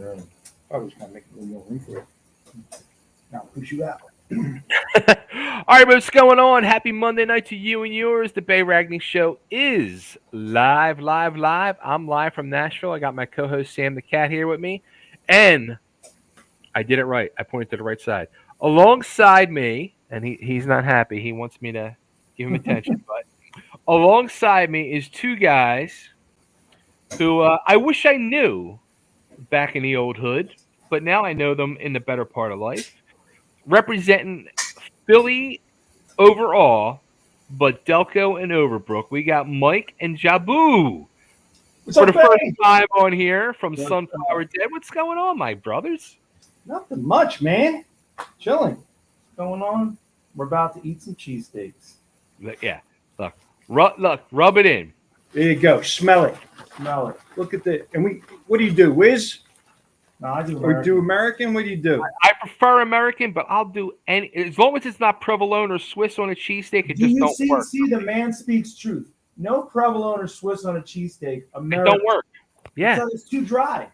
Really. Probably just gonna make a little more room for it. Now push you out. All right, what's going on? Happy Monday night to you and yours. The Bay Ragni Show is live, live, live. I'm live from Nashville. I got my co-host Sam the Cat here with me, and I did it right. I pointed to the right side. Alongside me, and he's not happy. He wants me to give him attention, but alongside me is two guys who I wish I knew back in the old hood, but now I know them in the better part of life. Representing Philly overall, but Delco and Overbrook. We got Mike and Jaboo What's for up, the first Bay? time on here from What's Sunflower up? Dead. What's going on, my brothers? Nothing much, man. Chilling. What's going on? We're about to eat some cheesesteaks. Yeah, look, rub it in. There you go. Smell it. Smell it. Look at the. And we. What do you do? Whiz No, I do or American. do American? What do you do? I prefer American, but I'll do any as long as it's not provolone or Swiss on a cheesesteak. It Do just you don't work. see the man speaks truth? No provolone or Swiss on a cheesesteak. It American. don't work. Yeah, It's too dry.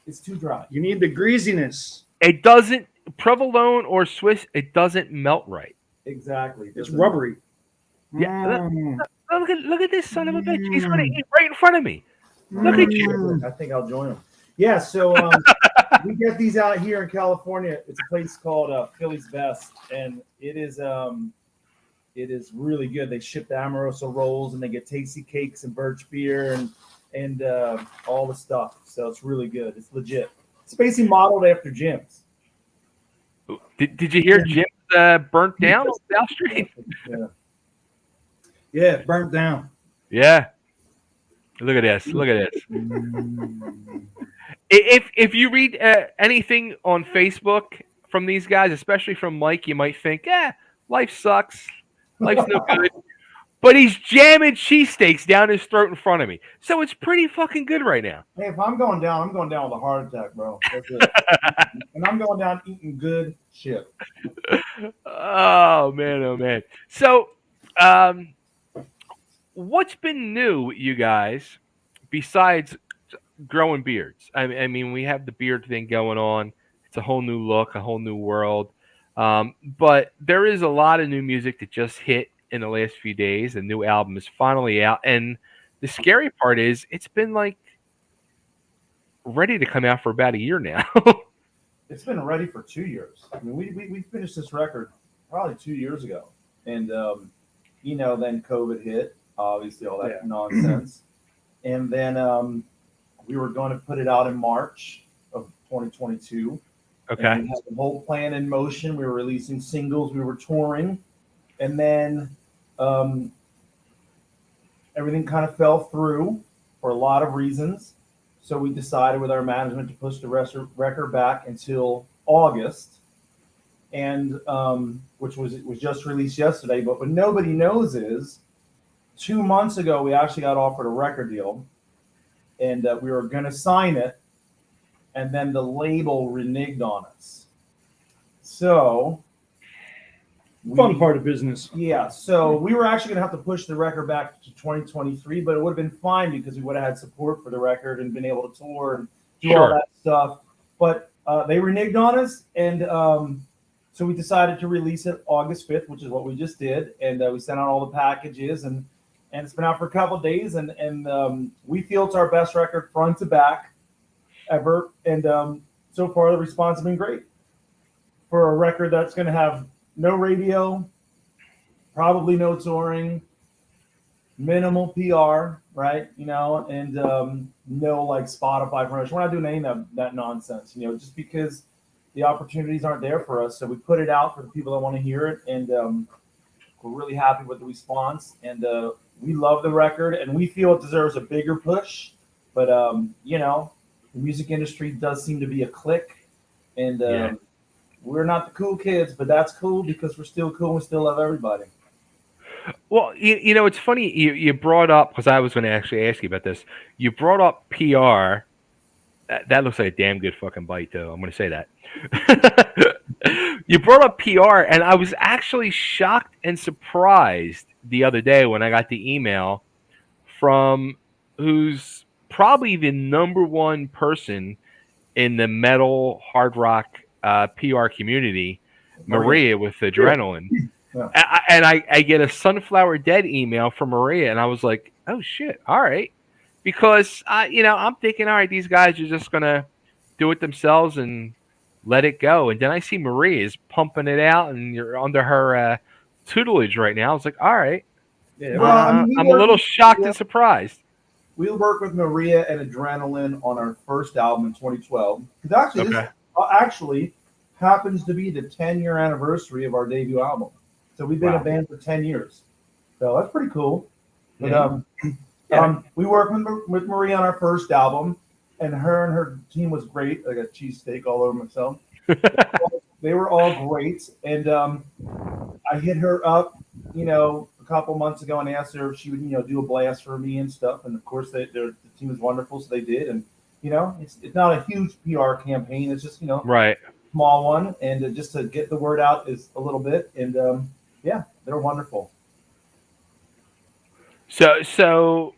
It's too dry. You need the greasiness. it doesn't provolone or Swiss. It doesn't melt right. Exactly. It's Doesn't- rubbery. Yeah, Mm. look at this son of a bitch. He's going to eat right in front of me. Look at you. I think I'll join them. Yeah, so we get these out here in California. It's a place called Philly's Best, and it is really good. They ship the Amoroso rolls, and they get tasty cakes and birch beer and all the stuff. So it's really good. It's legit. It's basically modeled after Jim's. Did you hear Jim burnt down on South Street? Yeah. Yeah, burnt down. Yeah. Look at this. Look at this. If you read anything on Facebook from these guys, especially from Mike, you might think, life sucks. Life's no good. But he's jamming cheesesteaks down his throat in front of me. So it's pretty fucking good right now. Hey, if I'm going down with a heart attack, bro. That's it. And I'm going down eating good shit. Oh, man. Oh, man. So, what's been new with you guys besides growing beards? I mean, we have the beard thing going on. It's a whole new look, a whole new world. But there is a lot of new music that just hit in the last few days. The new album is finally out. And the scary part is it's been like ready to come out for about a year now. It's been ready for 2 years. I mean, we finished this record probably 2 years ago. And, then COVID hit, obviously, all that nonsense. And then we were going to put it out in March of 2022. Okay. And we had the whole plan in motion. We were releasing singles. We were touring. And then everything kind of fell through for a lot of reasons. So we decided with our management to push the record back until August, and which was just released yesterday. But what nobody knows is 2 months ago, we actually got offered a record deal, and we were going to sign it, and then the label reneged on us. So Fun part of business. yeah, so we were actually going to have to push the record back to 2023, but it would have been fine because we would have had support for the record and been able to tour and do all that stuff. But they reneged on us, and so we decided to release it August 5th, which is what we just did, and we sent out all the packages, and it's been out for a couple of days, and we feel it's our best record front to back ever, and so far the response has been great for a record that's going to have no radio, probably no touring, minimal PR, right? And no like Spotify promotion. We're not doing any of that nonsense, just because the opportunities aren't there for us. So we put it out for the people that want to hear it, and we're really happy with the response. And we love the record, and we feel it deserves a bigger push. But the music industry does seem to be a clique, and we're not the cool kids, but that's cool because we're still cool and we still love everybody. Well, it's funny you brought up, because I was going to actually ask you about this. You brought up PR. That looks like a damn good fucking bite, though. I'm going to say that. You brought up PR, and I was actually shocked and surprised the other day when I got the email from who's probably the number one person in the metal hard rock PR community, Maria with Adrenaline. Yeah. And I get a Sunflower Dead email from Maria, and I was like, oh shit, all right, because I'm thinking, all right, these guys are just gonna do it themselves and let it go, and then I see Maria is pumping it out, and you're under her tutelage right now. I was like, all right, Yeah, Well, I mean, I'm a little shocked and surprised. we worked with Maria and Adrenaline on our first album in 2012. Because actually, Okay. this actually happens to be the 10-year anniversary of our debut album. So we've been Wow. a band for 10 years. So that's pretty cool. But Yeah. we worked with Maria on our first album, and her team was great. I got cheesesteak all over myself. They were all great. And I hit her up, a couple months ago and asked her if she would, do a blast for me and stuff. And of course, the team was wonderful, so they did. And it's not a huge PR campaign. It's just Right. small one, and just to get the word out is a little bit. And yeah, they're wonderful. So,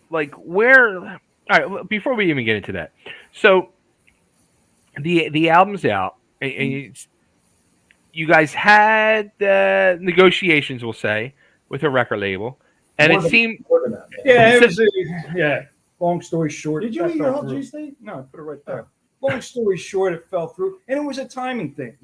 like, where? All right. Before we even get into that, so the album's out, and you guys had negotiations, we'll say, with a record label, and More it than- seemed more than that, man. Yeah, So- it was. Yeah. Long story short, Did you that eat your fell whole through. cheesesteak? No, I put it right there. Long story short, it fell through, and it was a timing thing.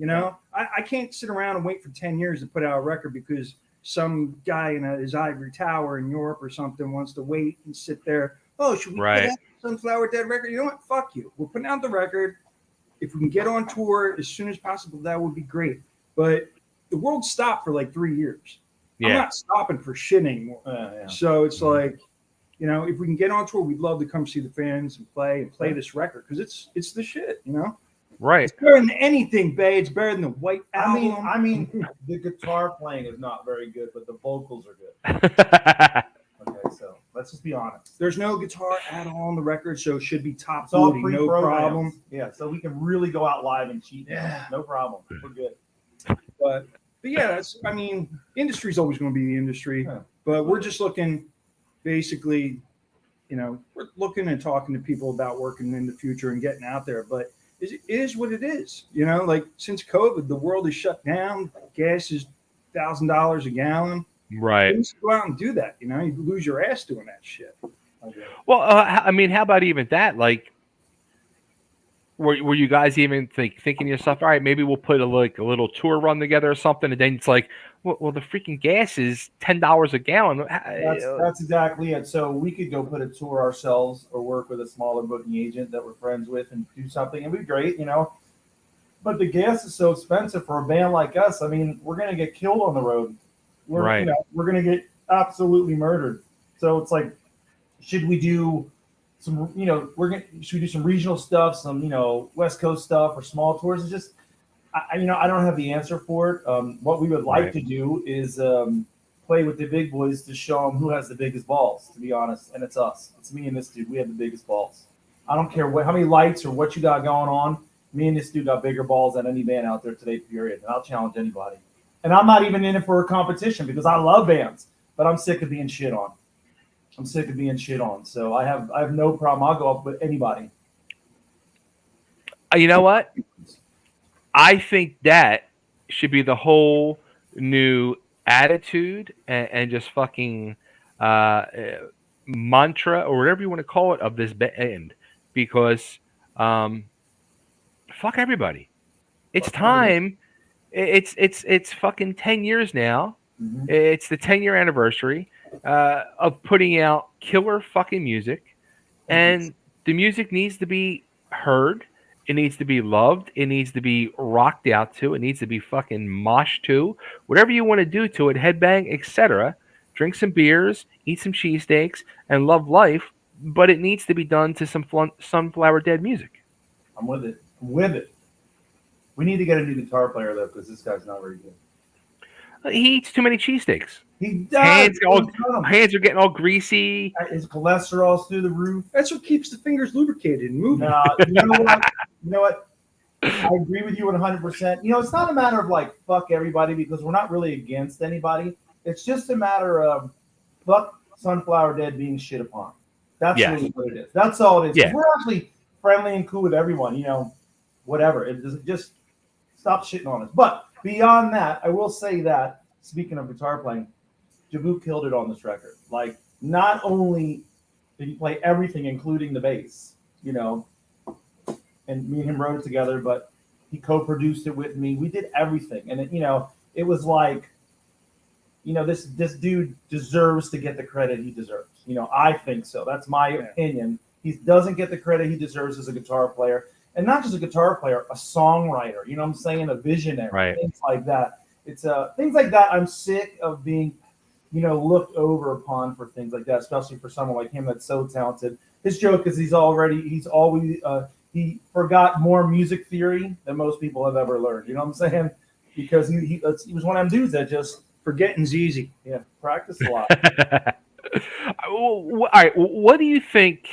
I can't sit around and wait for 10 years to put out a record because some guy in his ivory tower in Europe or something wants to wait and sit there. Oh, should we Right. put out Sunflower Dead record? You know what? Fuck you. We're putting out the record. If we can get on tour as soon as possible, that would be great. But the world stopped for like 3 years. I'm yeah. not stopping for shit anymore. Yeah. So it's like, if we can get on tour, we'd love to come see the fans and play this record because it's the shit. Right. It's better than anything, Bay. It's better than the White Album. I mean, the guitar playing is not very good, but the vocals are good. Okay, so let's just be honest. There's no guitar at all on the record, so it should be top It's all booty, no pre-programmed. problem. Yeah, so we can really go out live and cheat. Yeah. No problem. We're good. But yeah, industry's always going to be the industry. Yeah. But we're just looking, basically, we're looking and talking to people about working in the future and getting out there. But it is what it is. Like since COVID, the world is shut down. Gas is $1,000 a gallon. Right. You go out and do that. You lose your ass doing that shit. Okay. Well, I mean, how about even that? Like, were you guys even thinking to yourself, all right, maybe we'll put a little tour run together or something, and then it's like, well, the freaking gas is $10 a gallon. That's exactly it. So we could go put a tour ourselves or work with a smaller booking agent that we're friends with and do something. It'd be great, But the gas is so expensive for a band like us. I mean, we're going to get killed on the road. Right. We're going to get absolutely murdered. So it's like, should we do some, should we do some regional stuff, some, West Coast stuff or small tours? It's just, I don't have the answer for it. What we would like to do is play with the big boys to show them who has the biggest balls, to be honest. And it's us. It's me and this dude. We have the biggest balls. I don't care how many lights or what you got going on. Me and this dude got bigger balls than any band out there today, period. And I'll challenge anybody. And I'm not even in it for a competition because I love bands, but I'm sick of being shit on. So I have no problem. I'll go up with anybody. You know what? I think that should be the whole new attitude and just fucking mantra or whatever you want to call it of this band, because fuck everybody. It's time. It's fucking 10 years now. Mm-hmm. It's the 10-year anniversary of putting out killer fucking music, and the music needs to be heard. It needs to be loved. It needs to be rocked out to. It needs to be fucking moshed to. Whatever you want to do to it, headbang, etc. Drink some beers, eat some cheesesteaks, and love life. But it needs to be done to some Sunflower Dead music. I'm with it. We need to get a new guitar player though, because this guy's not very good. He eats too many cheesesteaks. He does. Hands are getting all greasy. His cholesterol's through the roof. That's what keeps the fingers lubricated and moving. Nah, you know what? I agree with you 100%. It's not a matter of like fuck everybody, because we're not really against anybody. It's just a matter of fuck Sunflower Dead being shit upon. That's really what it is. That's all it is. Yeah. We're actually friendly and cool with everyone. Whatever. It doesn't just stop shitting on us. But beyond that, I will say that speaking of guitar playing, Jaboo killed it on this record. Like, not only did he play everything, including the bass, and me and him wrote it together, but he co-produced it with me. We did everything, and it was like, this dude deserves to get the credit he deserves. I think so. That's my opinion. He doesn't get the credit he deserves as a guitar player, and not just a guitar player, a songwriter. You know what I'm saying? A visionary. Right. Things like that. It's things like that. I'm sick of being, looked over upon for things like that, especially for someone like him that's so talented. His joke is he forgot more music theory than most people have ever learned. You know what I'm saying? Because he was one of them dudes that just Forgetting's easy. practice a lot. All right. What do you think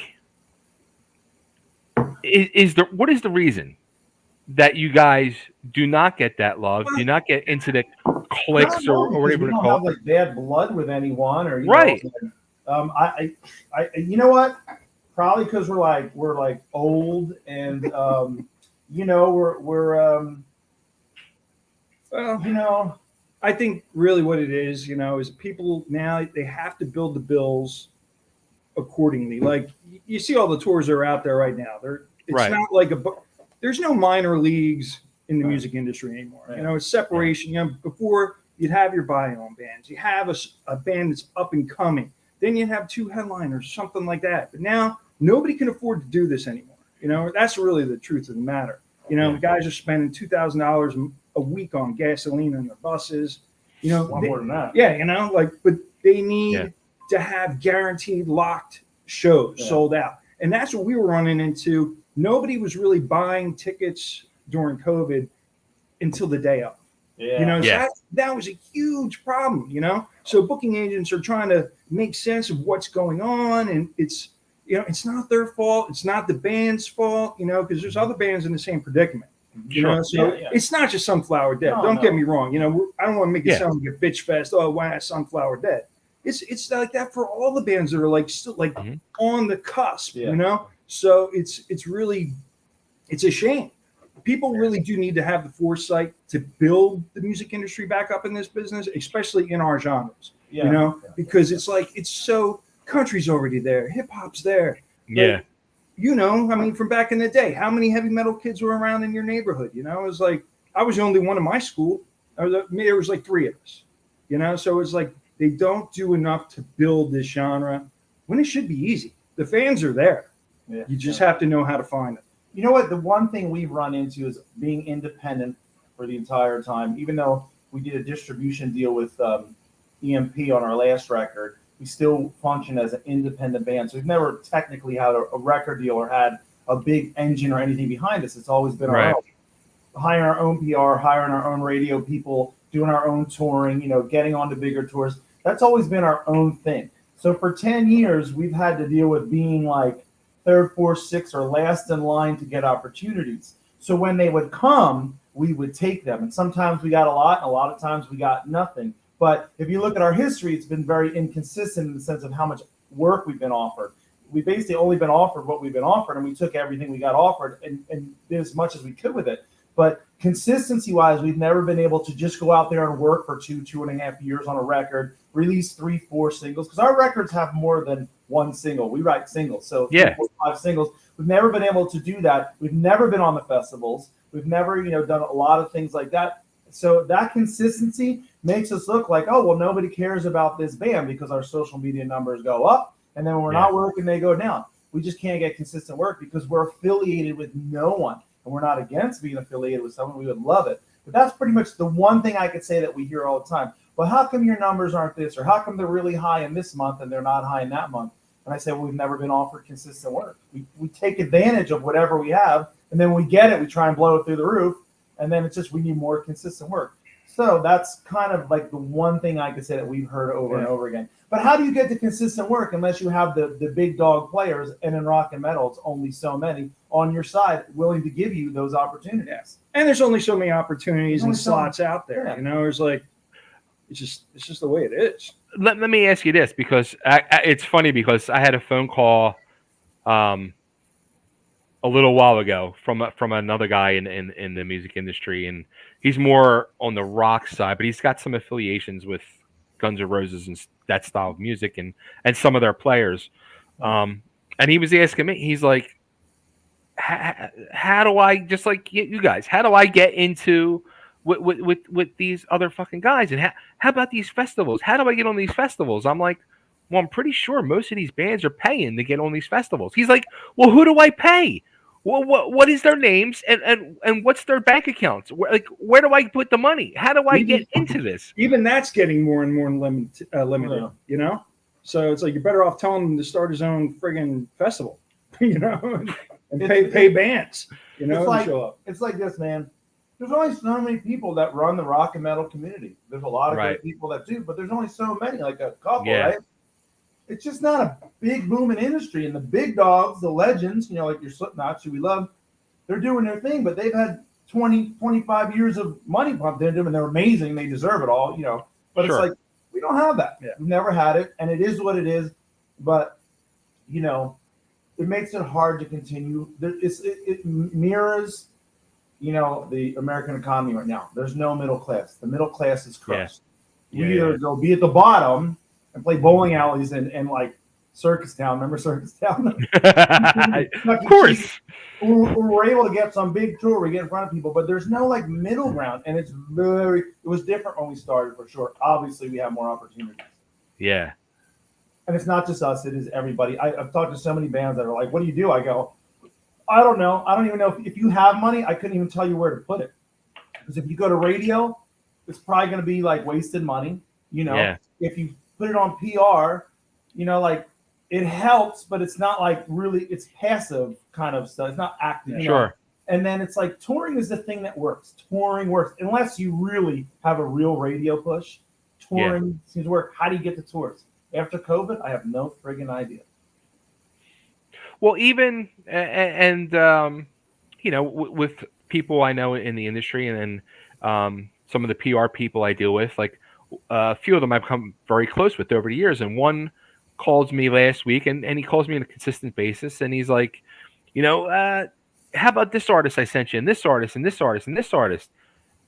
what is the reason that you guys do not get that love? Do not get into the cliques or whatever we you don't call have like bad blood with anyone, or right. I you know what? Probably because we're like old and Well, I think really what it is, is people now they have to build the bills accordingly. Like you see all the tours that are out there right now. It's Right. not like there's no minor leagues in the music industry anymore. Right. It's separation. Before you'd have your buy-on bands, you have a band that's up and coming. Then you'd have 2 headliners, something like that. But now nobody can afford to do this anymore. That's really the truth of the matter. The guys are spending $2,000 a week on gasoline in their buses. a lot more than that. Yeah, but they need to have guaranteed locked shows sold out. And that's what we were running into. Nobody was really buying tickets during COVID until the day of. So that was a huge problem, So booking agents are trying to make sense of what's going on, and it's not their fault. It's not the band's fault, because there's other bands in the same predicament. It's not just Sunflower Dead. Don't get me wrong. I don't want to make it sound like a bitch fest. Oh, why Sunflower Dead? It's like that for all the bands that are still on the cusp. So it's really a shame. People really do need to have the foresight to build the music industry back up in this business, especially in our genres. Because it's so country's already there, hip hop's there. Yeah. But, from back in the day, how many heavy metal kids were around in your neighborhood? It was like I was the only one in my school. There was like 3 of us. So it's like they don't do enough to build this genre when it should be easy. The fans are there. You just have to know how to find them. You know what? The one thing we've run into is being independent for the entire time. Even though we did a distribution deal with EMP on our last record, we still function as an independent band. So we've never technically had a record deal or had a big engine or anything behind us. It's always been our own. Hiring our own PR, hiring our own radio people, doing our own touring, getting on to bigger tours. That's always been our own thing. So for 10 years, we've had to deal with being like 3rd, 4th, 6th, or last in line to get opportunities. So when they would come, we would take them. And sometimes we got a lot, and a lot of times we got nothing. But if you look at our history, it's been very inconsistent in the sense of how much work we've been offered. We've basically only been offered what we've been offered, and we took everything we got offered and did as much as we could with it. But consistency-wise, we've never been able to just go out there and work for 2.5 years on a record, release 3, 4 singles, because our records have more than one single. We write singles, so 3, 4, 5 singles. We've never been able to do that. We've never been on the festivals. We've never, done a lot of things like that. So that consistency makes us look like, oh, well, nobody cares about this band because our social media numbers go up, and then when we're not working, they go down. We just can't get consistent work because we're affiliated with no one. And we're not against being affiliated with someone. We would love it. But that's pretty much the one thing I could say that we hear all the time. Well, how come your numbers aren't this? Or how come they're really high in this month and they're not high in that month? And I say, well, we've never been offered consistent work. We take advantage of whatever we have, and then when we get it, we try and blow it through the roof. And then it's just we need more consistent work. So that's kind of like the one thing I could say that we've heard over and over again. But how do you get the consistent work unless you have the big dog players? And in rock and metal, it's only so many on your side willing to give you those opportunities. And there's only so many opportunities and slots out there. It's like it's just the way it is. Let me ask you this, because it's funny because I had a phone call a little while ago from another guy in the music industry, and he's more on the rock side, but he's got some affiliations with Guns N' Roses and that style of music, and some of their players. And he was asking me, he's like, how do I, just like you guys, how do I get into with these other fucking guys? And how about these festivals? How do I get on these festivals? I'm like, well, I'm pretty sure most of these bands are paying to get on these festivals. He's like, well, who do I pay? Well, what is their names and what's their bank accounts? Where do I put the money? How do I get into this? Even that's getting more and more limited. You know, so it's like you're better off telling him to start his own friggin' festival, you know, and pay bands, you know, it's like, show up. It's like this, man. There's only so many people that run the rock and metal community. There's a lot of good people that do, but there's only so many, like a couple, right? It's just not a big booming industry. And the big dogs, the legends, you know, like your Slipknots, who we love, they're doing their thing, but they've had 20, 25 years of money pumped into them, and they're amazing. They deserve it all, you know. But it's like, we don't have that. Yeah. We've never had it, and it is what it is. But, you know, it makes it hard to continue. It mirrors, you know, the American economy right now. There's no middle class. The middle class is crushed. Yeah. We either go be at the bottom and play bowling alleys and like Circus Town. Remember Circus Town? Of course. We're able to get some big tour. We get in front of people, but there's no like middle ground. And it was different when we started, for sure. Obviously, we have more opportunities. Yeah. And it's not just us, it is everybody. I've talked to so many bands that are like, what do you do? I go, I don't know. I don't even know if you have money, I couldn't even tell you where to put it. Because if you go to radio, it's probably going to be like wasted money. You know, if you put it on PR, you know, like it helps, but it's not like really, it's passive kind of stuff. It's not active. Sure. Know? And then it's like touring is the thing that works. Touring works. Unless you really have a real radio push, touring seems to work. How do you get the tours? After COVID, I have no friggin' idea. Well, even, and you know, with people I know in the industry, and then some of the PR people I deal with, like a few of them I've come very close with over the years. And one called me last week, and he calls me on a consistent basis, and he's like, you know, how about this artist I sent you, and this artist, and this artist, and this artist?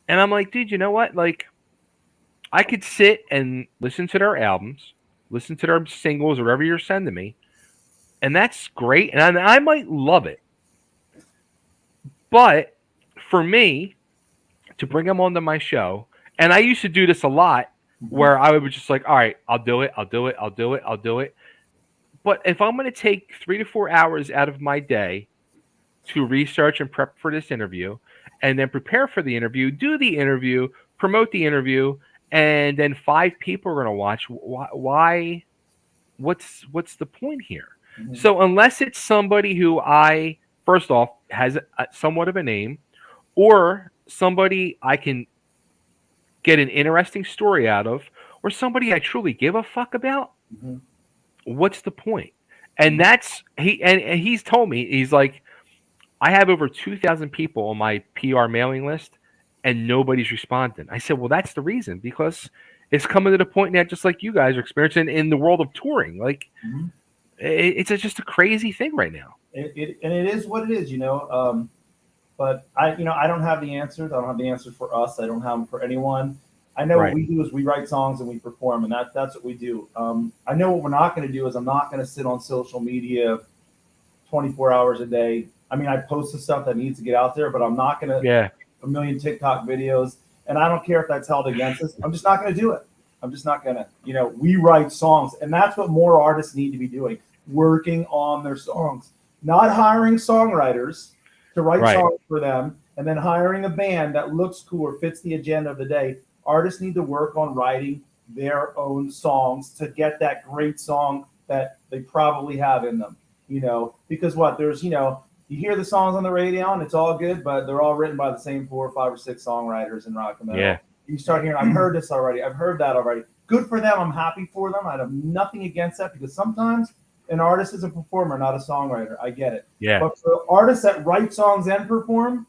And I'm like, dude, you know what? Like, I could sit and listen to their albums, listen to their singles, or whatever you're sending me, and that's great, and I might love it. But for me to bring them onto my show, and I used to do this a lot, where I would just like, all right, I'll do it. But if I'm going to take 3 to 4 hours out of my day to research and prep for this interview, and then prepare for the interview, do the interview, promote the interview, and then 5 people are going to watch, why? What's the point here? Mm-hmm. So unless it's somebody who I, first off, has somewhat of a name, or somebody I can get an interesting story out of, or somebody I truly give a fuck about, what's the point? And that's he's told me, he's like, I have over 2,000 people on my PR mailing list, and nobody's responding. I said, well, that's the reason, because it's coming to the point now, just like you guys are experiencing in the world of touring. Like, it's just a crazy thing right now. And it is what it is, you know. But I don't have the answers. I don't have the answers for us. I don't have them for anyone. I know what we do is we write songs and we perform, and that's what we do. I know what we're not going to do is I'm not going to sit on social media 24 hours a day. I mean, I post the stuff that needs to get out there, but I'm not going to a million TikTok videos, and I don't care if that's held against us. I'm just not going to do it. I'm just not going to. You know, we write songs, and that's what more artists need to be doing, working on their songs, not hiring songwriters to write songs for them, and then hiring a band that looks cool or fits the agenda of the day. Artists need to work on writing their own songs to get that great song that they probably have in them, you know, because there's, you know, you hear the songs on the radio and it's all good, but they're all written by the same 4 or 5 or 6 songwriters in rock and metal. Yeah. You start hearing, I've heard this already. I've heard that already. Good for them. I'm happy for them. I have nothing against that, because sometimes an artist is a performer, not a songwriter. I get it. Yeah. But for artists that write songs and perform,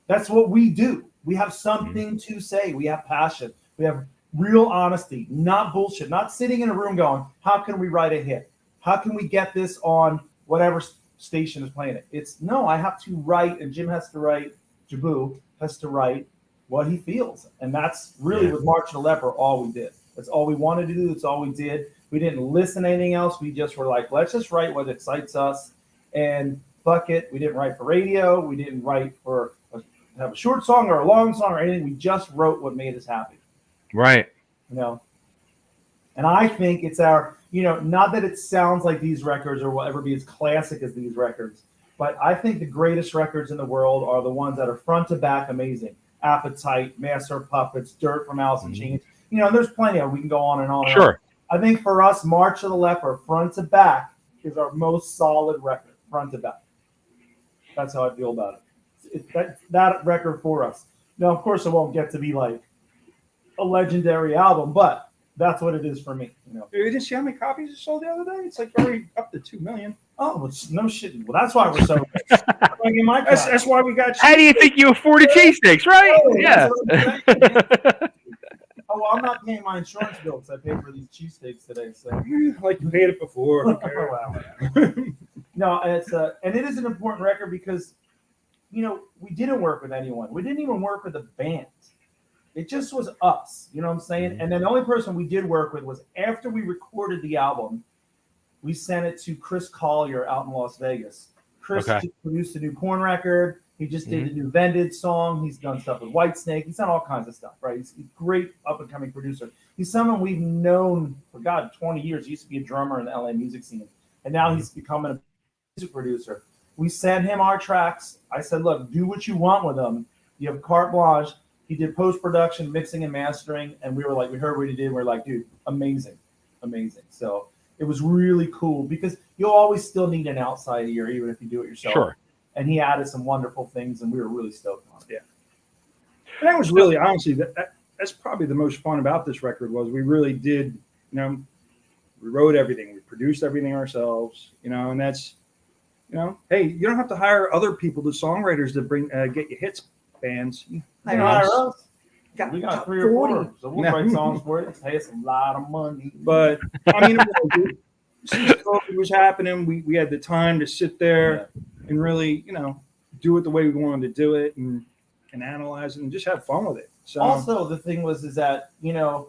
that's what we do. We have something to say. We have passion. We have real honesty, not bullshit, not sitting in a room going, how can we write a hit? How can we get this on whatever station is playing it. It's no, I have to write, and Jim has to write, Jaboo has to write what he feels. And that's really with March of the Leper all we did. That's all we wanted to do. That's all we did. We didn't listen to anything else. We just were like, let's just write what excites us. And fuck it. We didn't write for radio. We didn't write for have a short song or a long song or anything. We just wrote what made us happy. Right. You know? And I think it's our, you know, not that it sounds like these records or will ever be as classic as these records, but I think the greatest records in the world are the ones that are front to back amazing. Appetite, Master of Puppets, Dirt from Alice in Chains. You know, there's plenty of, we can go on and on. Sure. I think for us, March of the Leper, front to back, is our most solid record, front to back. That's how I feel about it. That record for us. Now, of course, it won't get to be like a legendary album, but that's what it is for me. You know, You didn't see how many copies it sold the other day? It's like already up to 2 million. oh, well, no shit. Well, that's why we're so rich. That's why we got. How do you think you afford a cheesesteaks, right? Oh, Yeah. Oh, well, I'm not paying my insurance bill because I paid for these cheesesteaks today. So, Like you paid it before. Okay. Wow. No, it's and it is an important record because, you know, we didn't work with anyone. We didn't even work with a band. It just was us. You know what I'm saying? Mm-hmm. And then the only person we did work with was after we recorded the album, we sent it to Chris Collier out in Las Vegas. Chris just produced a new Korn record. He just did a new Vended song. He's done stuff with Whitesnake. He's done all kinds of stuff, right? He's a great up-and-coming producer. He's someone we've known for, 20 years. He used to be a drummer in the LA music scene. And now he's becoming a music producer. We sent him our tracks. I said, look, do what you want with them. You have carte blanche. He did post-production, mixing and mastering. And we were like, we heard what he did. We're like, dude, amazing. Amazing. So it was really cool because you'll always still need an outside ear, even if you do it yourself. Sure. And he added some wonderful things, and we were really stoked on it. Yeah. And that was really, honestly, that's probably the most fun about this record was we really did, you know, we wrote everything. We produced everything ourselves, you know, and that's, you know, hey, you don't have to hire other people, the songwriters, to bring get you hits bands. You hire us. We got 3 or 4, so we'll No. write songs for it. Pay us a lot of money. But, I mean, since COVID was happening, we had the time to sit there and really, you know, do it the way we wanted to do it and analyze it and just have fun with it. So Also, the thing is that, you know,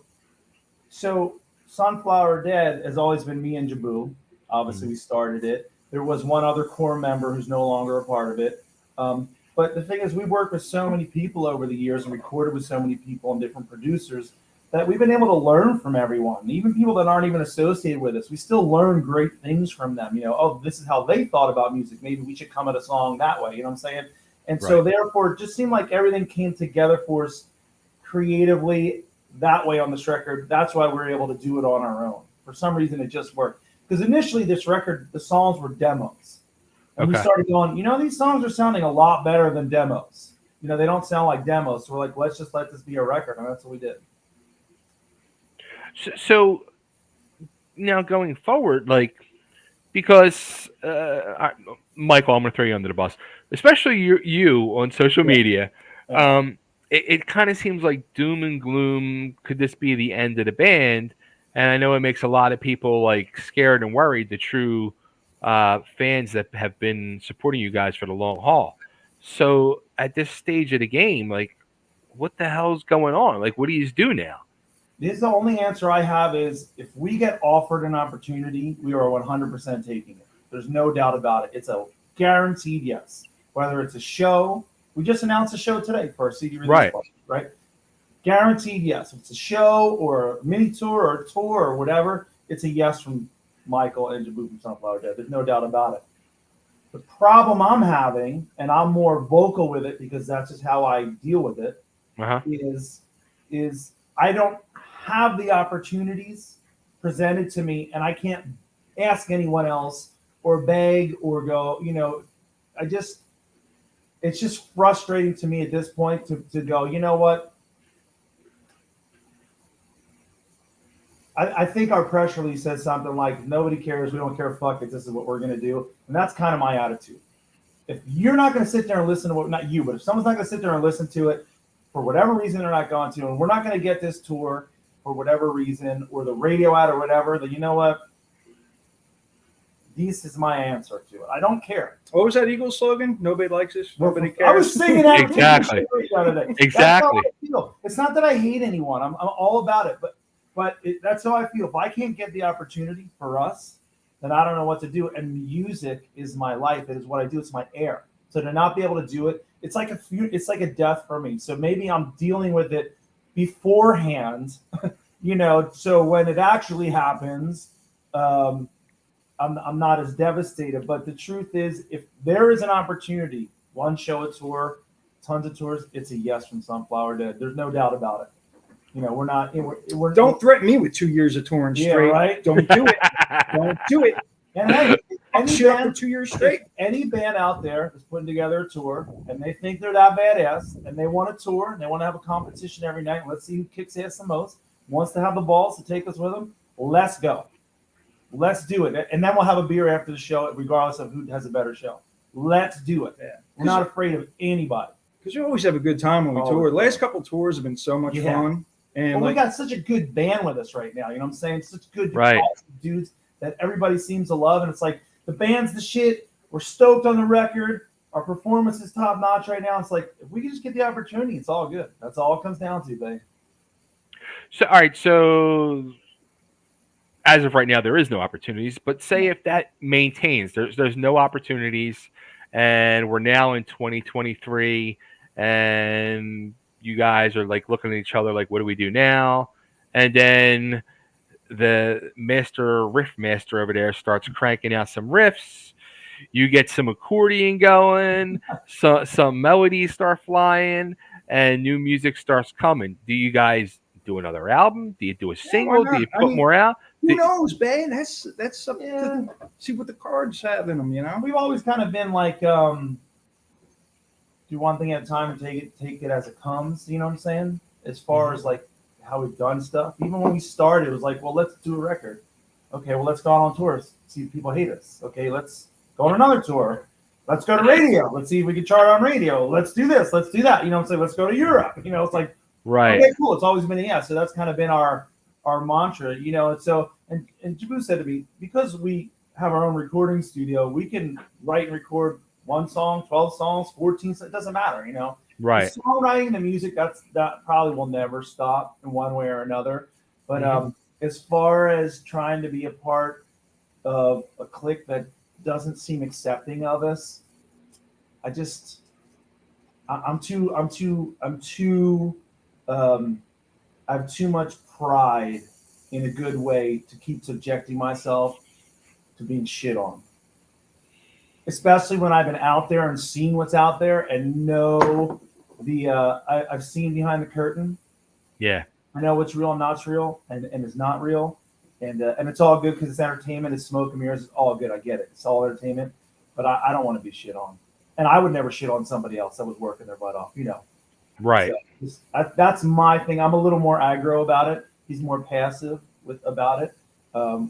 so Sunflower Dead has always been me and Jaboo. Obviously, we started it. There was one other core member who's no longer a part of it. But the thing is, we worked with so many people over the years and recorded with so many people and different producers that we've been able to learn from everyone, even people that aren't even associated with us. We still learn great things from them. You know, oh, this is how they thought about music. Maybe we should come at a song that way. You know what I'm saying? And so therefore, it just seemed like everything came together for us creatively that way on this record. That's why we were able to do it on our own. For some reason, it just worked. Because initially, this record, the songs were demos. And we started going, you know, these songs are sounding a lot better than demos. You know, they don't sound like demos. So we're like, let's just let this be a record. And that's what we did. So now going forward, like, because Michael, I'm going to throw you under the bus, especially you on social media. It kind of seems like doom and gloom. Could this be the end of the band? And I know it makes a lot of people like scared and worried, the true fans that have been supporting you guys for the long haul. So at this stage of the game, like, what the hell's going on? Like, what do you do now? This is the only answer I have is if we get offered an opportunity, we are 100% taking it. There's no doubt about it. It's a guaranteed yes. Whether it's a show, we just announced a show today for our CD release party, right? Guaranteed yes. If it's a show or a mini tour or a tour or whatever, it's a yes from Michael and Jaboo from Sunflower Dead. There's no doubt about it. The problem I'm having, and I'm more vocal with it because that's just how I deal with it, is I don't have the opportunities presented to me, and I can't ask anyone else or beg or go, you know, it's just frustrating to me at this point to go, you know what? I think our press release says something like, nobody cares, we don't care, fuck it, this is what we're going to do. And that's kind of my attitude. If you're not going to sit there and listen to what, not you, but if someone's not going to sit there and listen to it, for whatever reason they're not going to, and we're not going to get this tour for whatever reason, or the radio ad or whatever, then you know what? this is my answer to it. I don't care. What was that Eagles slogan? Nobody likes us. Nobody cares. I was singing that Exactly. the other day. Exactly. That's how I feel. It's not that I hate anyone. I'm all about it, but that's how I feel. If I can't get the opportunity for us, then I don't know what to do. And music is my life. It is what I do. It's my air. So to not be able to do it, it's like a death for me. So maybe I'm dealing with it beforehand, so when it actually happens, I'm not as devastated. But the truth is, if there is an opportunity, one show, a tour, tons of tours, it's a yes from Sunflower Dead. There's no doubt about it. We're not. Don't threaten me with 2 years of touring straight. Right? Don't do it. Don't do it. And hey, Shit up for 2 years straight. Any band out there is putting together a tour and they think they're that badass and they want a tour and they want to have a competition every night. Let's see who kicks ass the most, wants to have the balls to take us with them. Let's go. Let's do it. And then we'll have a beer after the show, regardless of who has a better show. Let's do it. Yeah. We're not afraid of anybody. Because you always have a good time when we tour. The last couple tours have been so much fun. And we got such a good band with us right now. You know what I'm saying? Such good dudes that everybody seems to love. And it's like, the band's the shit. We're stoked on the record. Our performance is top notch right now. It's like, if we can just get the opportunity, it's all good. That's all it comes down to, babe. So, all right. So, as of right now, there is no opportunities. But say if that maintains, there's no opportunities, and we're now in 2023, and you guys are like looking at each other like, what do we do now? And then the riff master over there starts cranking out some riffs. You get some accordion going, some melodies start flying, and new music starts coming. Do you guys do another album? Do you do a single? Do you put more out? Who knows, man? That's something to see what the cards have in them, We've always kind of been like, do one thing at a time and take it as it comes. You know what I'm saying? As far as like how we've done stuff. Even when we started, it was like, well, let's do a record. Okay, well, let's go out on tours, see if people hate us. Okay, let's go on another tour. Let's go to radio. Let's see if we can chart on radio. Let's do this. Let's do that. It's like, let's go to Europe. It's like, right. Okay, cool. It's always been a yes. So that's kind of been our mantra, And so, and Jaboo said to me, because we have our own recording studio, we can write and record one song, 12 songs, 14 songs. It doesn't matter, Right. The songwriting, the music, that probably will never stop in one way or another. But as far as trying to be a part of a clique that doesn't seem accepting of us, I have too much pride in a good way to keep subjecting myself to being shit on. Especially when I've been out there and seen what's out there and know I've seen behind the curtain. Yeah. I know what's real and not real and is not real. And it's all good because it's entertainment. It's smoke and mirrors. It's all good. I get it. It's all entertainment. But I don't want to be shit on. And I would never shit on somebody else that was working their butt off, Right. So that's my thing. I'm a little more aggro about it. He's more passive about it.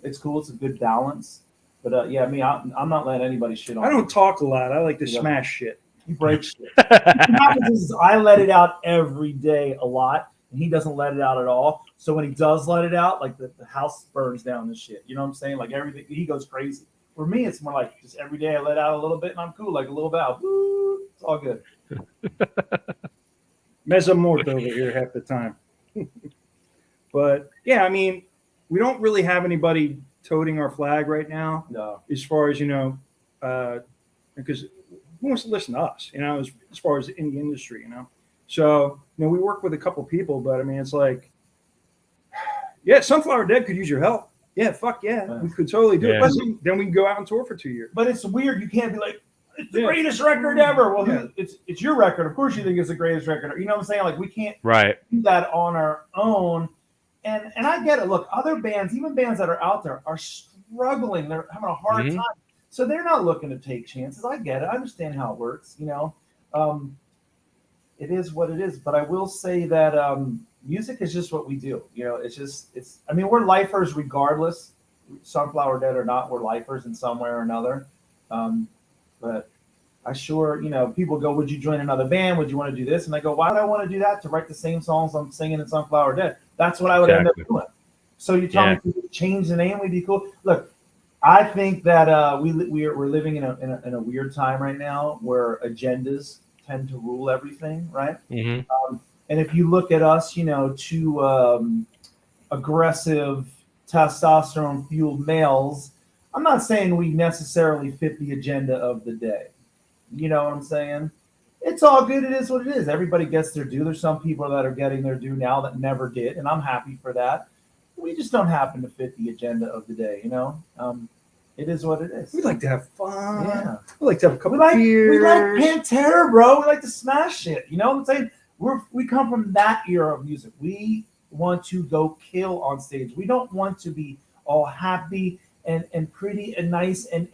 It's cool. It's a good balance. But I'm not letting anybody shit on. I don't talk a lot. I like to smash shit. He breaks shit. What happens is I let it out every day a lot, and he doesn't let it out at all. So when he does let it out, like the house burns down and shit. You know what I'm saying? Like everything, he goes crazy. For me, it's more like just every day I let out a little bit, and I'm cool, like a little valve. Woo, it's all good. Mezzamorto over here half the time. But yeah, we don't really have anybody toting our flag right now. No. As far as because who wants to listen to us? As far as in the industry, So we work with a couple people, but it's like, yeah, Sunflower Dead could use your help. Yeah, fuck yeah, we could totally do it. But then we can go out and tour for 2 years. But it's weird. You can't be like, it's the greatest record ever. Well, it's your record. Of course you think it's the greatest record. You know what I'm saying? Like we can't do that on our own. And I get it. Look, other bands, even bands that are out there, are struggling. They're having a hard time. So they're not looking to take chances. I get it. I understand how it works. It is what it is. But I will say that music is just what we do. We're lifers regardless. Sunflower Dead or not, we're lifers in some way or another. But I sure, people go, would you join another band? Would you want to do this? And I go, why would I want to do that? To write the same songs I'm singing in Sunflower Dead. That's what I would end up doing. So you tell me to change the name, we'd be cool. Look, I think that we're living in a weird time right now where agendas tend to rule everything, right? Hmm. And if you look at us, two aggressive testosterone fueled males, I'm not saying we necessarily fit the agenda of the day. You know what I'm saying? It's all good. It is what it is. Everybody gets their due. There's some people that are getting their due now that never did, and I'm happy for that. We just don't happen to fit the agenda of the day. It is what it is. We like to have fun. Yeah. We like to have a couple we like beers. Pantera, bro. We like to smash shit. You know what I'm saying? We come from that era of music. We want to go kill on stage. We don't want to be all happy and pretty and nice and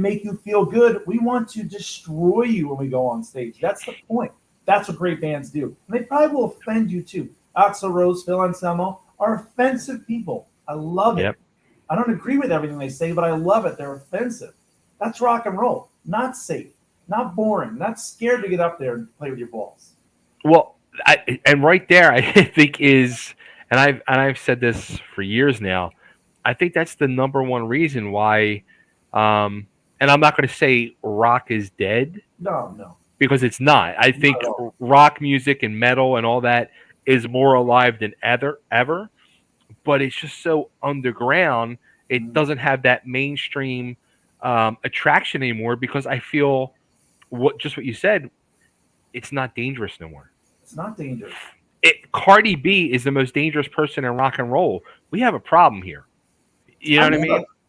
make you feel good. We want to destroy you when we go on stage. That's the point. That's what great bands do. And they probably will offend you too. Axl Rose, Phil Anselmo are offensive people. I love it. Yep. I don't agree with everything they say, but I love it. They're offensive. That's rock and roll. Not safe, not boring, not scared to get up there and play with your balls. Well, and right there, I think and I've said this for years now. I think that's the number one reason why, and I'm not going to say rock is dead No. because it's not. I think Not at all. rock music and metal and all that is more alive than ever, but it's just so underground. It doesn't have that mainstream attraction anymore because I feel what you said. It's not dangerous no more. It's not dangerous. Cardi B is the most dangerous person in rock and roll. We have a problem here. You know what I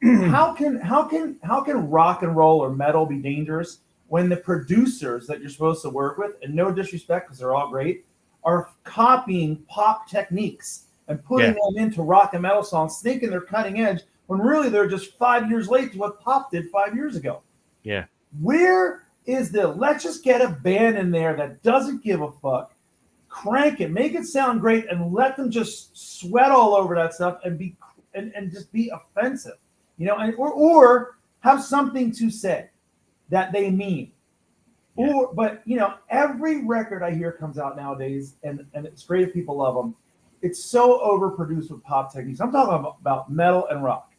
mean? How can rock and roll or metal be dangerous when the producers that you're supposed to work with, and no disrespect because they're all great, are copying pop techniques and putting them into rock and metal songs, thinking they're cutting edge when really they're just 5 years late to what pop did 5 years ago. Yeah. Where is let's just get a band in there that doesn't give a fuck, crank it, make it sound great, and let them just sweat all over that stuff and just be offensive, or have something to say that they mean. Yeah. But every record I hear comes out nowadays, and it's great if people love them. It's so overproduced with pop techniques. I'm talking about metal and rock.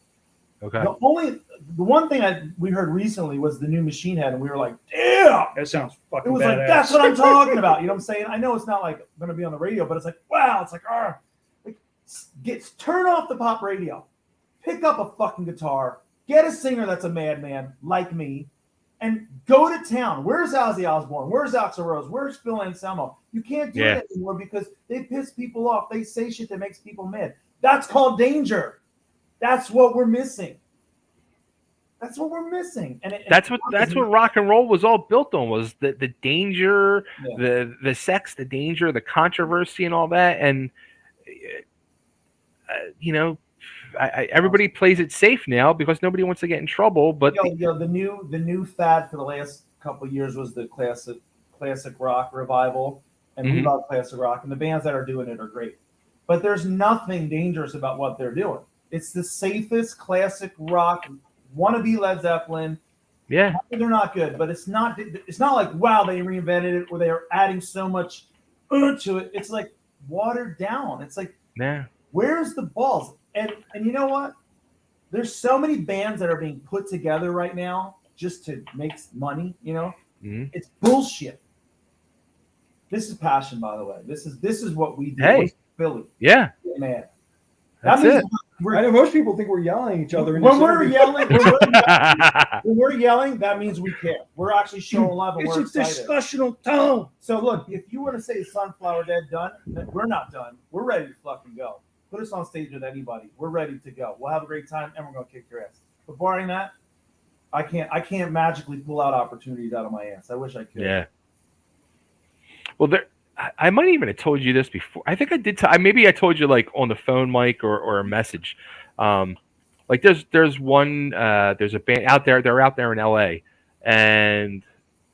Okay. The one thing we heard recently was the new Machine Head, and we were like, damn, that sounds fucking it was badass. Like, that's what I'm talking about. You know what I'm saying? I know it's not like going to be on the radio, but it's like, wow, it's like, turn off the pop radio, pick up a fucking guitar, get a singer that's a madman like me, and go to town. Where's Ozzy Osbourne? Where's Axl Rose? Where's Phil Anselmo? You can't do it anymore because they piss people off. They say shit that makes people mad. That's called danger. That's what we're missing. That's what we're missing. And that's what rock and roll was all built on, was the danger, the sex, the danger, the controversy, and all that. And everybody plays it safe now because nobody wants to get in trouble. But the new fad for the last couple of years was the classic rock revival, and we love classic rock, and the bands that are doing it are great. But there's nothing dangerous about what they're doing. It's the safest classic rock. Wannabe Led Zeppelin. Yeah, they're not good, but it's not like, wow, they reinvented it or they are adding so much to it. It's like watered down. It's like, where's the balls? And you know what? There's so many bands that are being put together right now just to make money. It's bullshit. This is passion, by the way. This is what we do. Hey, Philly. Yeah, man. That's it. I know most people think we're yelling at each other. When we're yelling, that means we care. We're actually showing love and we're excited. It's a discussional tone. So look, if you want to say Sunflower Dead done, we're not done. We're ready to fucking go. Put us on stage with anybody. We're ready to go. We'll have a great time and we're gonna kick your ass. But barring that, I can't magically pull out opportunities out of my ass. I wish I could. Yeah. Well, I might even have told you this before. I think I did. Maybe I told you like on the phone, Mike, or a message. Like there's one there's a band out there. They're out there in L.A. and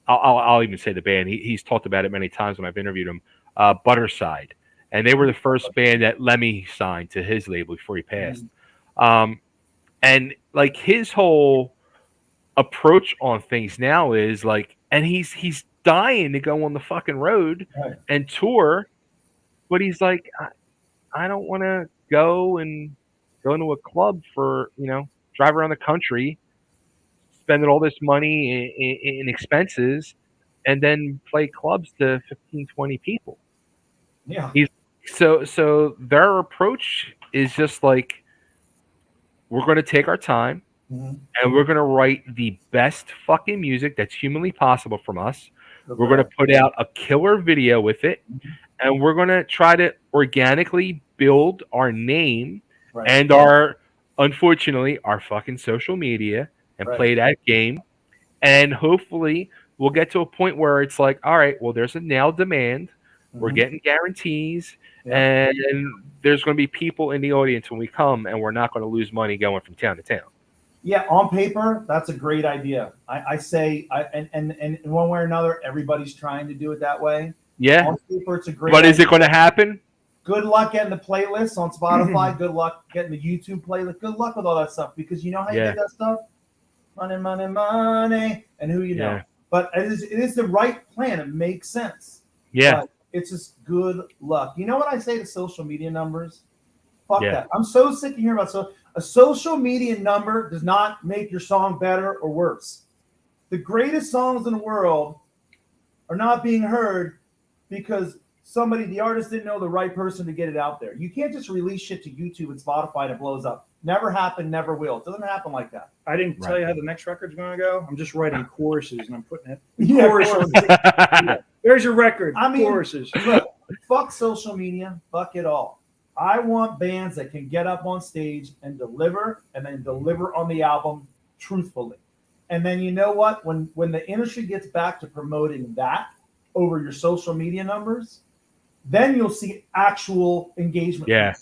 I'll even say the band. He's talked about it many times when I've interviewed him. Butterside, and they were the first band that Lemmy signed to his label before he passed. And like his whole approach on things now is like, and he's dying to go on the fucking road and tour, but he's like, I don't want to go into a club for drive around the country, spending all this money in expenses, and then play clubs to 15, 20 people. Yeah. He's so their approach is just like, we're going to take our time Mm-hmm. and we're going to write the best fucking music that's humanly possible from us. We're going to Correct. put out a killer video with it, Mhm. and we're going to try to organically build our name Right. and our, unfortunately, our fucking social media, and Right. play that game. And hopefully we'll get to a point where it's like, all right, well, there's a now demand. We're Mhm. getting guarantees, Yeah. and there's going to be people in the audience when we come, and we're not going to lose money going from town to town. Yeah, on paper, that's a great idea. I say, and in one way or another, everybody's trying to do it that way. Yeah. On paper, it's a great But is idea. it going to happen? Good luck getting the playlists on Spotify. Good luck getting the YouTube playlist. Good luck with all that stuff, because you know how you Yeah. get that stuff? Money, money, money, and who you know. Yeah. But it is the right plan. It makes sense. Yeah. But it's just good luck. You know what I say to social media numbers? Fuck Yeah. that. I'm so sick of hearing about a social media number does not make your song better or worse. The greatest songs in the world are not being heard because the artist didn't know the right person to get it out there. You can't just release shit to YouTube and Spotify and it blows up. Never happened, never will. It doesn't happen like that. I didn't tell you how the next record's going to go. I'm just writing choruses and I'm putting it. Yeah, Chorus on There's your record. I mean, choruses. Look, fuck social media. Fuck it all. I want bands that can get up on stage and then deliver on the album truthfully. And then you know what? When the industry gets back to promoting that over your social media numbers, then you'll see actual engagement. Yeah.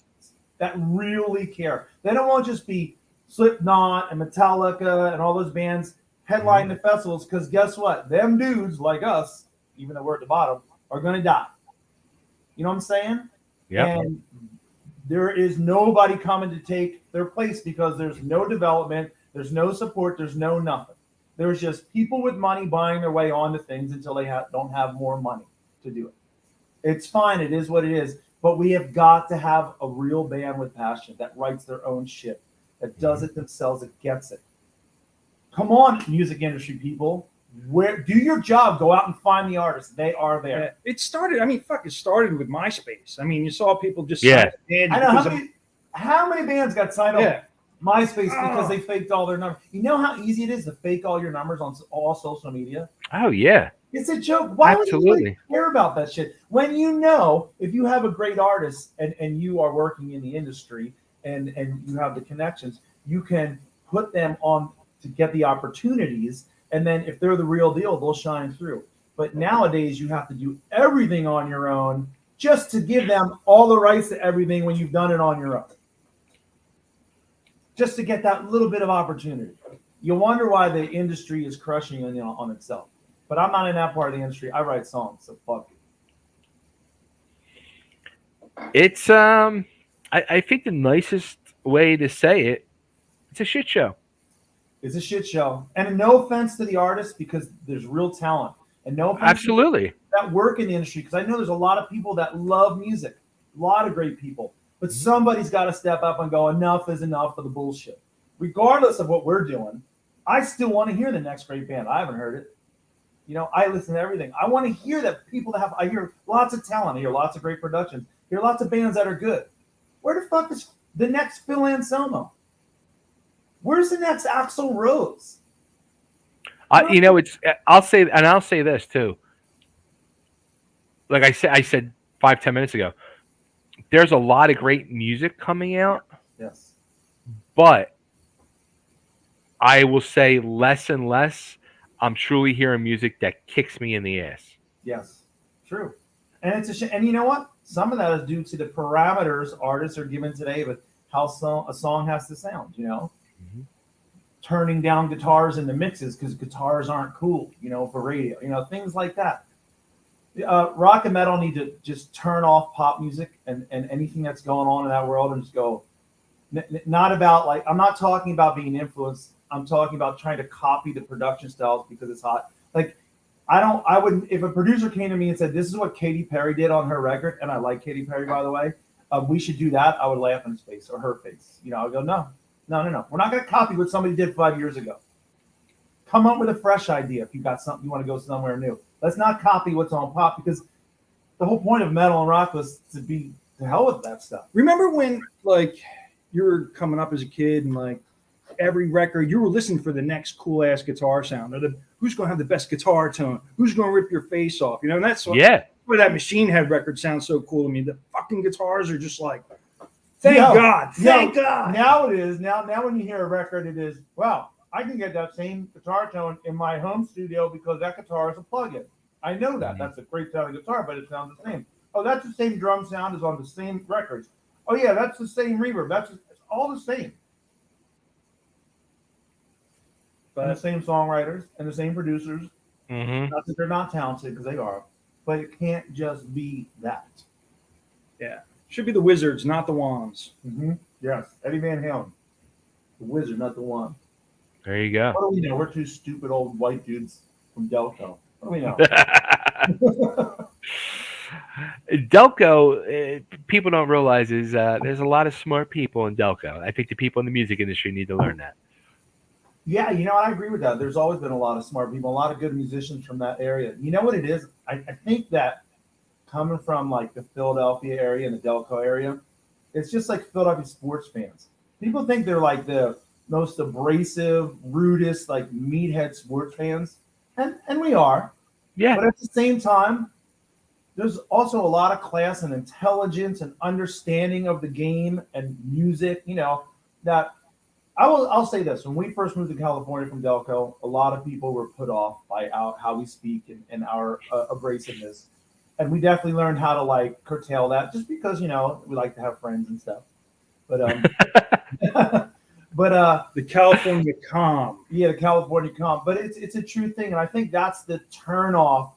That really care. They don't want to just be Slipknot and Metallica and all those bands headlining the festivals, because guess what? Them dudes like us, even though we're at the bottom, are going to die. You know what I'm saying? Yeah. And there is nobody coming to take their place because there's no development, there's no support, there's no nothing. There's just people with money buying their way onto things until they don't have more money to do it. It's fine. It is what it is. But we have got to have a real band with passion that writes their own shit, that does it themselves, that gets it. Come on, music industry people. Do your job. Go out and find the artists. They are there. Yeah, it started with MySpace. I mean, you saw people just Yeah. I know how many bands got signed up Yeah. MySpace because they faked all their numbers. You know how easy it is to fake all your numbers on all social media? Oh, yeah. It's a joke. Why would Absolutely. you care about that shit? When you know, if you have a great artist and you are working in the industry and you have the connections, you can put them on to get the opportunities. And then if they're the real deal, they'll shine through. But nowadays, you have to do everything on your own just to give them all the rights to everything when you've done it on your own. Just to get that little bit of opportunity. You wonder why the industry is crushing on itself. But I'm not in that part of the industry. I write songs, so fuck it. It's I think the nicest way to say it, it's a shit show. It's a shit show. And no offense to the artists, because there's real talent. And no offense Absolutely. to that work in the industry, because I know there's a lot of people that love music. A lot of great people. But somebody's got to step up and go, enough is enough of the bullshit. Regardless of what we're doing, I still want to hear the next great band. I haven't heard it. You know, I listen to everything. I want to hear that people that I hear lots of talent. I hear lots of great productions. I hear lots of bands that are good. Where the fuck is the next Phil Anselmo? Where's the next Axl Rose? I'll say this too. Like I said 5-10 minutes ago, there's a lot of great music coming out. Yes. But I will say less and less, I'm truly hearing music that kicks me in the ass. Yes. True. And it's a shame. And you know what? Some of that is due to the parameters artists are given today with how a song has to sound, you know? Mm-hmm. Turning down guitars in the mixes because guitars aren't cool, you know, for radio, you know, things like that. Rock and metal need to just turn off pop music and anything that's going on in that world and just go, not about like, I'm not talking about being influenced. I'm talking about trying to copy the production styles because it's hot. Like, I wouldn't, if a producer came to me and said, this is what Katy Perry did on her record, and I like Katy Perry, by the way, we should do that, I would laugh in his face or her face. You know, I would go, no, No. We're not going to copy what somebody did 5 years ago. Come up with a fresh idea if you got something you want to go somewhere new. Let's not copy what's on pop, because the whole point of metal and rock was to hell with that stuff. Remember when, like, you were coming up as a kid and, like, every record you were listening for the next cool ass guitar sound, or who's going to have the best guitar tone, who's going to rip your face off, and that's why that Machine Head record sounds so cool to me. The fucking guitars are just like, thank God. Now it is. Now when you hear a record, it is, wow, I can get that same guitar tone in my home studio because that guitar is a plug-in. I know that. That's a great sounding guitar, but it sounds the same. Oh, that's the same drum sound as on the same records. Oh, yeah, that's the same reverb. It's all the same. And the same songwriters and the same producers. Not that they're not talented, because they are, but it can't just be that. Yeah. Should be the Wizards, not the Wands. Yes. Eddie Van Halen. The Wizard, not the Wand. There you go. What do we know? We're two stupid old white dudes from Delco. What do we know? Delco, people don't realize is there's a lot of smart people in Delco. I think the people in the music industry need to learn that. Yeah, I agree with that. There's always been a lot of smart people, a lot of good musicians from that area. You know what it is? I think that coming from like the Philadelphia area and the Delco area, it's just like Philadelphia sports fans. People think they're like the most abrasive, rudest, like meathead sports fans. And we are. Yeah. But at the same time, there's also a lot of class and intelligence and understanding of the game and music, that I'll say this. When we first moved to California from Delco, a lot of people were put off by how we speak and our abrasiveness. And we definitely learned how to like curtail that, just because, we like to have friends and stuff. But the California calm. Yeah, the California calm. But it's a true thing. And I think that's the turn off.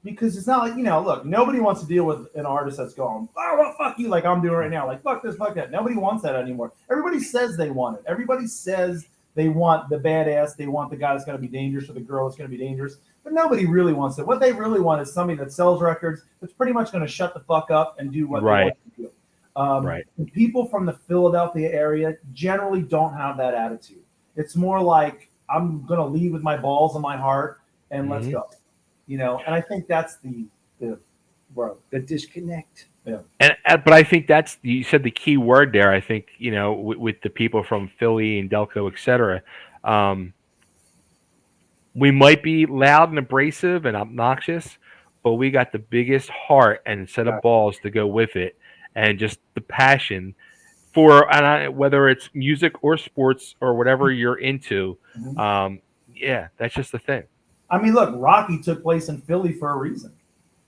Because it's not like, look, nobody wants to deal with an artist that's going, oh, well, fuck you, like I'm doing right now. Like, fuck this, fuck that. Nobody wants that anymore. Everybody says they want it. Everybody says they want the badass. They want the guy that's going to be dangerous or the girl that's going to be dangerous. But nobody really wants it. What they really want is somebody that sells records that's pretty much going to shut the fuck up and do what they want to do. And people from the Philadelphia area generally don't have that attitude. It's more like, I'm going to lead with my balls and my heart, and let's go. And I think that's the disconnect. Yeah. But I think you said the key word there. I think, with the people from Philly and Delco, et cetera, we might be loud and abrasive and obnoxious, but we got the biggest heart and set of balls to go with it, and just the passion for whether it's music or sports or whatever you're into. That's just the thing. I mean, look, Rocky took place in Philly for a reason,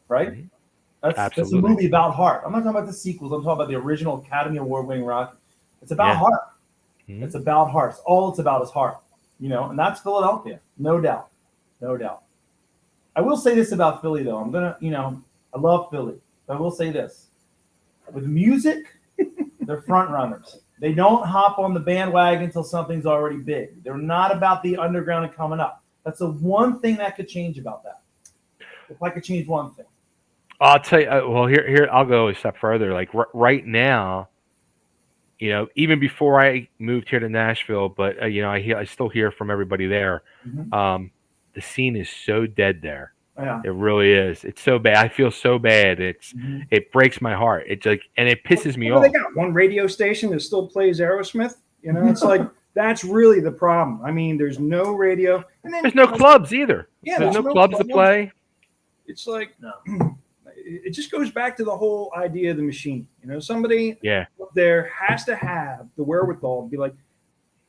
right? That's a movie about heart. I'm not talking about the sequels. I'm talking about the original Academy Award-winning Rocky. It's about heart. It's about hearts. All it's about is heart, and that's Philadelphia, no doubt. I will say this about Philly, though. I'm going to, I love Philly. But I will say this. With music, they're front runners. They don't hop on the bandwagon until something's already big. They're not about the underground and coming up. That's the one thing that could change about that. If I could change one thing. I'll tell you. Well, here I'll go a step further. Like right now, even before I moved here to Nashville, but I still hear from everybody there. The scene is so dead there. Yeah. It really is. It's so bad. I feel so bad. It breaks my heart. It's like, and it pisses me off. They got one radio station that still plays Aerosmith. It's like. That's really the problem. I mean, there's no radio. And then, there's no clubs either. Yeah, there's no clubs to play. It's like, it just goes back to the whole idea of the machine. Somebody up there has to have the wherewithal to be like,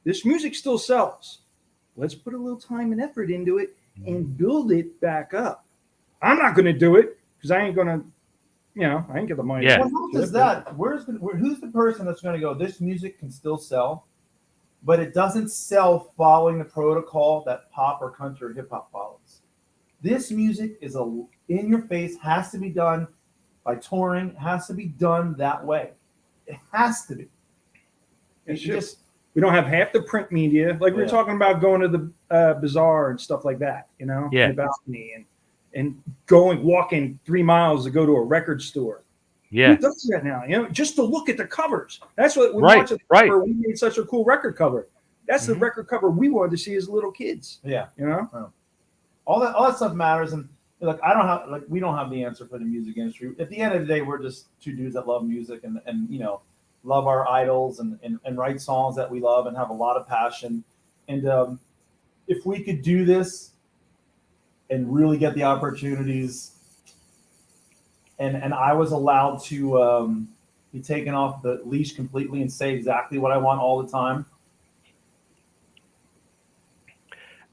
this music still sells. Let's put a little time and effort into it and build it back up. I'm not going to do it because I ain't going to, I ain't get the money. Yeah. Well, how does that? Who's the person that's going to go, this music can still sell? But it doesn't sell following the protocol that pop or country or hip hop follows. This music is in your face, has to be done by touring, has to be done that way. It has to be. We don't have half the print media. Like we were talking about going to the bazaar and stuff like that, in the balcony and walking 3 miles to go to a record store. Yeah. Who does that now? You know, just to look at the covers. That's what we Right, watched the right. cover. We made such a cool record cover. That's the Mhm. record cover we wanted to see as little kids. Yeah. You know? All that stuff matters. And look, we don't have the answer for the music industry. At the end of the day, we're just two dudes that love music and you know, love our idols and write songs that we love and have a lot of passion. And if we could do this and really get the opportunities, and I was allowed to be taken off the leash completely and say exactly what I want all the time.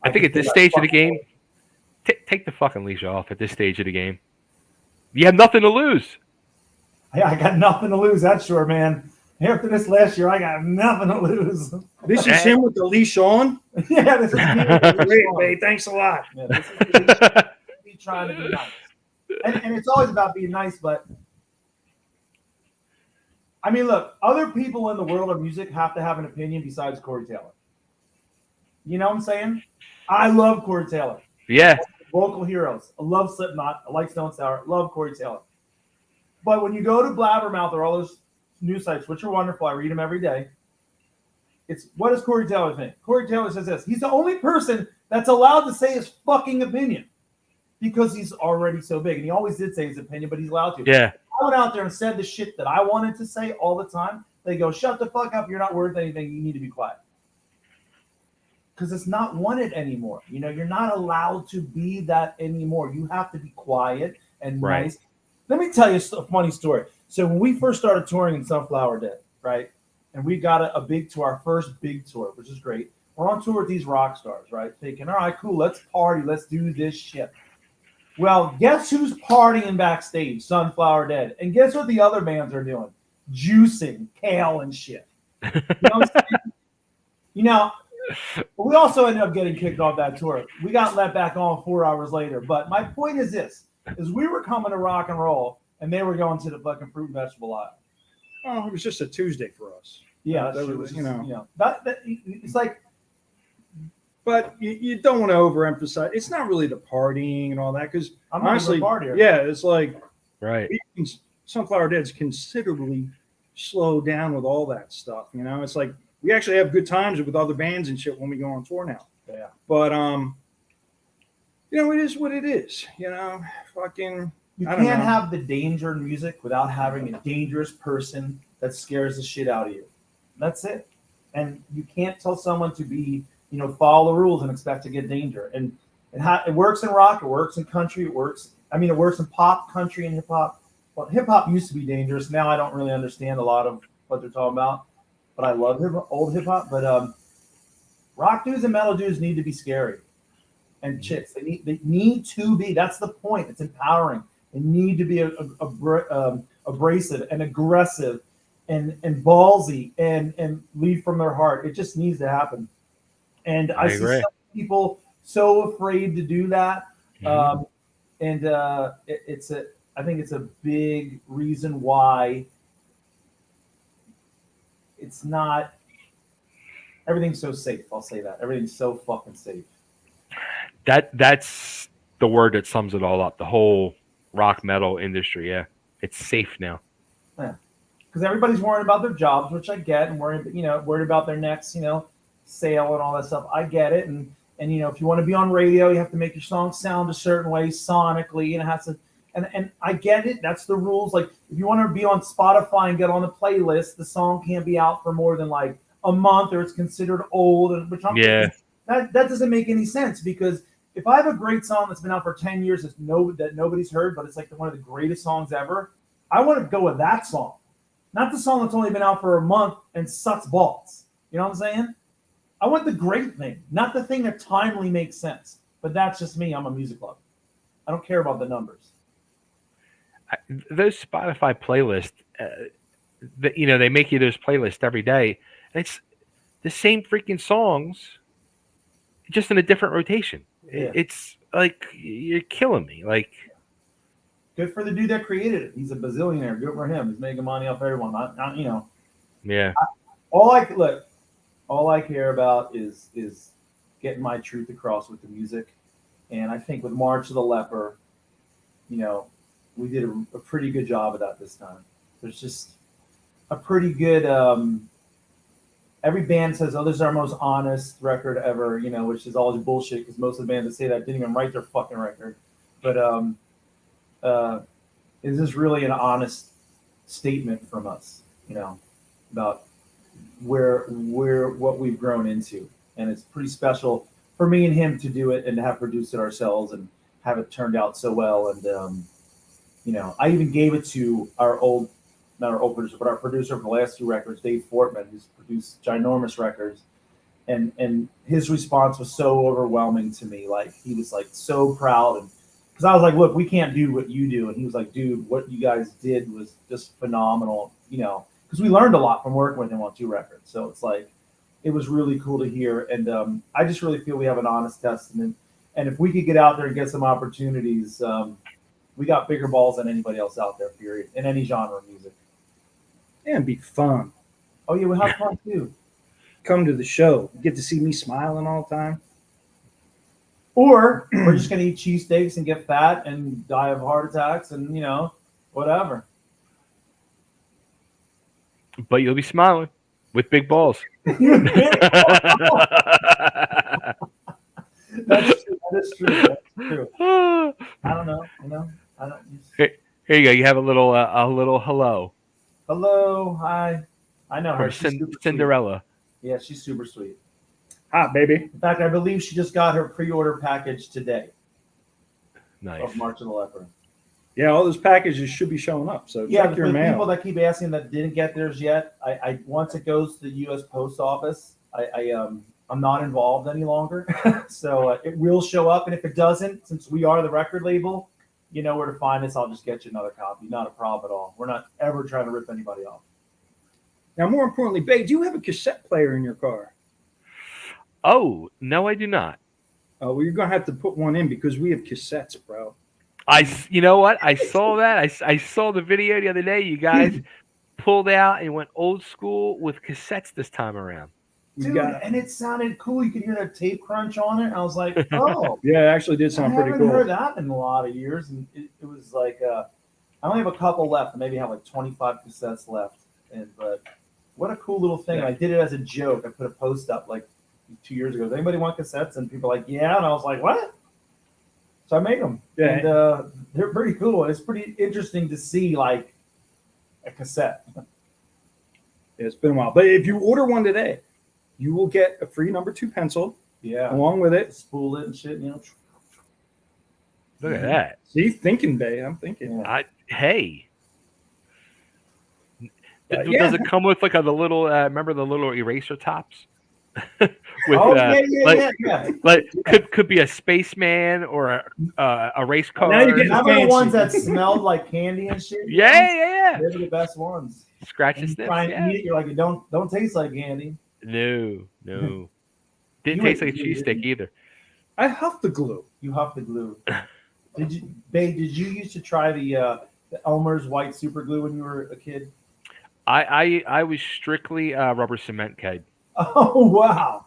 I think at this stage of the game, take the fucking leash off at this stage of the game. You have nothing to lose. Yeah, I got nothing to lose. That's sure, man. After this last year, I got nothing to lose. This is him with the leash on. Yeah, this is me. With the leash Great, on. babe. Thanks a lot. Yeah, this is the leash, me trying to be nice. And it's always about being nice, but I mean, look, other people in the world of music have to have an opinion besides Corey Taylor. You know what I'm saying? I love Corey Taylor. Yeah. Local heroes. I love Slipknot. I like Stone Sour. I love Corey Taylor. But when you go to Blabbermouth or all those news sites, which are wonderful, I read them every day. It's what does Corey Taylor think? Corey Taylor says this. He's the only person that's allowed to say his fucking opinion because he's already so big. And he always did say his opinion, but he's allowed to. Yeah. I went out there and said the shit that I wanted to say all the time. They go, shut the fuck up. You're not worth anything. You need to be quiet. Because it's not wanted anymore. You know, you're not allowed to be that anymore. You have to be quiet and nice. Let me tell you a funny story. So when we first started touring in Sunflower Dead, right? And we got a big tour, our first big tour, which is great. We're on tour with these rock stars, right? Thinking, all right, cool, let's party, let's do this shit. Well, guess who's partying backstage? Sunflower Dead. And guess what the other bands are doing? Juicing, kale and shit. You know what I'm saying? You know, we also ended up getting kicked off that tour. We got let back on 4 hours later. But my point is this, is we were coming to rock and roll, and they were going to the fucking fruit and vegetable aisle. Oh, it was just a Tuesday for us. Yeah, that was, just, you know. That it's like. But you don't want to overemphasize. It's not really the partying and all that, because honestly, yeah, it's like Sunflower Dead's considerably slowed down with all that stuff. You know, it's like we actually have good times with other bands and shit when we go on tour now. Yeah. But you know, it is what it is. You know, fucking. You can't have the danger in music without having a dangerous person that scares the shit out of you. That's it. And you can't tell someone to be, you know, follow the rules and expect to get danger. And it works in rock, it works in country, it works in pop, country, and hip hop. Well, hip hop used to be dangerous. Now I don't really understand a lot of what they're talking about, but I love old hip hop. But rock dudes and metal dudes need to be scary. And chicks, they need to be. That's the point. It's empowering. They need to be abrasive and aggressive and ballsy and lead from their heart. It just needs to happen. And I see some people so afraid to do that. Mm-hmm. I think it's a big reason why it's not everything's so safe. I'll say that. Everything's so fucking safe. That's the word that sums it all up. The whole rock metal industry, yeah, it's safe now. Yeah, because everybody's worried about their jobs, which I get, and worried about their next, sale and all that stuff. I get it, and if you want to be on radio, you have to make your song sound a certain way sonically, and it has to. And I get it. That's the rules. Like if you want to be on Spotify and get on the playlist, the song can't be out for more than like a month, or it's considered old. And that doesn't make any sense because. If I have a great song that's been out for 10 years that nobody's heard, but it's like one of the greatest songs ever, I want to go with that song. Not the song that's only been out for a month and sucks balls. You know what I'm saying? I want the great thing, not the thing that timely makes sense. But that's just me. I'm a music lover. I don't care about the numbers. Those Spotify playlists, they make you those playlists every day. And it's the same freaking songs, just in a different rotation. Yeah. It's like you're killing me. Like, good for the dude that created it. He's a bazillionaire. Good for him. He's making money off everyone. Yeah. All I care about is getting my truth across with the music, and I think with March of the Leper, we did a pretty good job of that this time. There's just a pretty good. Every band says, "Oh, this is our most honest record ever," which is always bullshit because most of the bands that say that didn't even write their fucking record. But is this really an honest statement from us? About where what we've grown into, and it's pretty special for me and him to do it and to have produced it ourselves and have it turned out so well. And I even gave it to not our old producer, but our producer for the last 2 records, Dave Fortman, who's produced ginormous records, and his response was so overwhelming to me. Like, he was like so proud, and because I was like, look, we can't do what you do, and he was like, dude, what you guys did was just phenomenal, because we learned a lot from working with him on 2 records. So it's like, it was really cool to hear, and I just really feel we have an honest testament, and if we could get out there and get some opportunities, we got bigger balls than anybody else out there, period, in any genre of music. Yeah, it'd be fun. Oh yeah, we'll have fun too. Come to the show. Get to see me smiling all the time. Or we're just gonna eat cheesesteaks and get fat and die of heart attacks and whatever. But you'll be smiling with big balls. That's true. That is true. That's true. I don't know. I don't. Here you go. You have a little hello. Hello, hi. I know her. From She's Cinderella. Sweet. Yeah, she's super sweet. Hot, baby. In fact, I believe she just got her pre-order package today. Nice. Of March of the Leper. Yeah, all those packages should be showing up. So check your mail. People that keep asking that didn't get theirs yet, I once it goes to the U.S. Post Office, I'm not involved any longer. So it will show up, and if it doesn't, since we are the record label, you know where to find us. I'll just get you another copy. Not a problem at all. We're not ever trying to rip anybody off. Now, more importantly, Babe, do you have a cassette player in your car? Oh, no, I do not. Oh, well, you're going to have to put one in because we have cassettes, bro. You know what? I saw that. I saw the video the other day. You guys pulled out and went old school with cassettes this time around. Dude, and it sounded cool. You could hear that tape crunch on it. I was like, oh. Yeah, it actually did sound pretty cool. I haven't heard that in a lot of years. And it was like, I only have a couple left. I maybe have like 25 cassettes left. But what a cool little thing. Yeah. And I did it as a joke. I put a post up like 2 years ago. Does anybody want cassettes? And people were like, yeah. And I was like, what? So I made them. Yeah. And they're pretty cool. It's pretty interesting to see like a cassette. Yeah, it's been a while. But if you order one today, you will get a free number 2 pencil. Yeah. Along with it. Spool it and shit, Look at that. See, thinking, babe. I'm thinking. Yeah. Hey. Does it come with like the little, remember the little eraser tops? With, yeah. Like could be a spaceman or a race car. Now you get the ones that smelled like candy and shit. Yeah. They're the best ones. Scratch and sniff. Try and eat it, you're like, don't taste like candy. No. Didn't taste like a cheesesteak either. I huffed the glue. You huffed the glue. Did you used to try the Elmer's white super glue when you were a kid? I was strictly rubber cement kid. Oh wow!